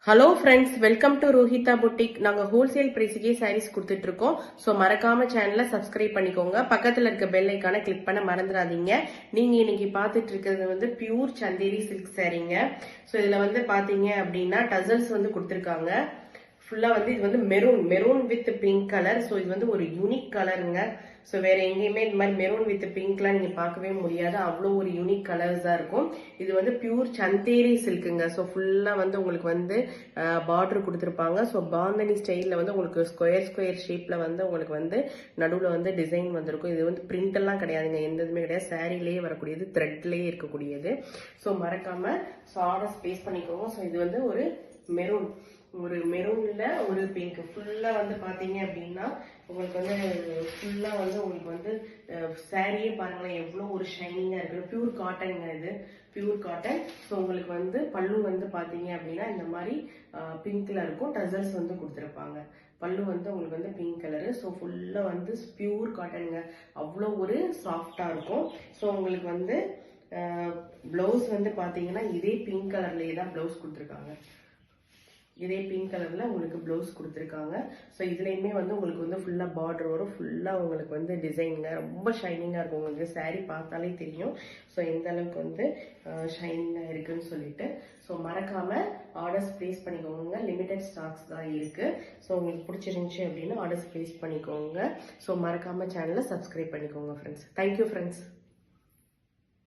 Hello friends, welcome to Rohitha boutique. நாங்கள் wholesale பிரைஸுக்கே saris கொடுத்துட்டு இருக்கோம். ஸோ மறக்காம சேனலை சப்ஸ்கிரைப் பண்ணிக்கோங்க. பக்கத்தில் இருக்க பெல் ஐக்கானை கிளிக் பண்ண மறந்துடாதீங்க. நீங்க இன்னைக்கு பார்த்துட்டு இருக்கிறது வந்து பியூர் சந்தேரி சில்க் சாரீங்க. ஸோ இதுல வந்து பாத்தீங்க அப்படின்னா டசல்ஸ் வந்து கொடுத்துருக்காங்க. ஃபுல்லா வந்து இது வந்து maroon with pink colour. So இது வந்து ஒரு யூனிக் கலருங்க. ஸோ வேற எங்கேயுமே இந்த மாதிரி மெரூன் வித் பிங்க்லாம் நீங்க பார்க்கவே முடியாது. அவ்வளோ ஒரு யூனிக் கலர்ஸா இருக்கும். இது வந்து பியூர் சந்தேரி சில்க்குங்க. ஸோ ஃபுல்லா வந்து உங்களுக்கு வந்து பார்டர் கொடுத்துருப்பாங்க. ஸோ பாந்தனி ஸ்டைல்ல வந்து உங்களுக்கு ஸ்கொயர் ஷேப்ல வந்து உங்களுக்கு வந்து நடுவில் வந்து டிசைன் வந்திருக்கும். இது வந்து பிரிண்ட் எல்லாம் கிடையாதுங்க, எந்த இதுவுமே கிடையாது. சாரிலேயே வரக்கூடியது, த்ரெட்லேயே இருக்கக்கூடியது. ஸோ மறக்காம ஆர்டர் ஸ்பேஸ் பண்ணிக்கோங்க. ஸோ இது வந்து ஒரு மெரூன்ல ஒரு பிங்க் ஃபுல்லா வந்து பாத்தீங்க அப்படின்னா உங்களுக்கு வந்து ஃபுல்லா வந்து உங்களுக்கு வந்து சாரியே பாருங்களேன் எவ்வளவு ஒரு ஷைனிங்கா இருக்கு. பியூர் காட்டன்ங்க, இது பியூர் காட்டன். ஸோ உங்களுக்கு வந்து பல்லு வந்து பாத்தீங்க அப்படின்னா இந்த மாதிரி பிங்க்ல இருக்கும். டசல்ஸ் வந்து கொடுத்துருப்பாங்க. பல்லு வந்து உங்களுக்கு வந்து பிங்க் கலரு. ஸோ ஃபுல்லா வந்து பியூர் காட்டனுங்க, அவ்வளோ ஒரு சாஃப்டா இருக்கும். ஸோ உங்களுக்கு வந்து பிளவுஸ் வந்து பாத்தீங்கன்னா இதே பிங்க் கலர்லயே தான் பிளவுஸ் கொடுத்துருக்காங்க. இதே பிங்க் கலர்ல உங்களுக்கு பிளவுஸ் கொடுத்துருக்காங்க. ஸோ இதுலயுமே வந்து உங்களுக்கு வந்து ஃபுல்லா பார்டர் வரும். ஃபுல்லா உங்களுக்கு வந்து டிசைனுங்க ரொம்ப ஷைனிங்கா இருக்கும். உங்களுக்கு சாரி பார்த்தாலே தெரியும் ஸோ எந்த அளவுக்கு வந்து ஷைனிங்கா இருக்குன்னு சொல்லிட்டு. ஸோ மறக்காம ஆர்டர்ஸ் பிளேஸ் பண்ணிக்கோங்க. லிமிடெட் ஸ்டாக்ஸ் தான் இருக்கு. ஸோ உங்களுக்கு பிடிச்சிருந்துச்சு அப்படின்னா ஆர்டர்ஸ் பிளேஸ் பண்ணிக்கோங்க. ஸோ மறக்காம சேனலை சப்ஸ்கிரைப் பண்ணிக்கோங்க ஃப்ரெண்ட்ஸ். Thank you friends.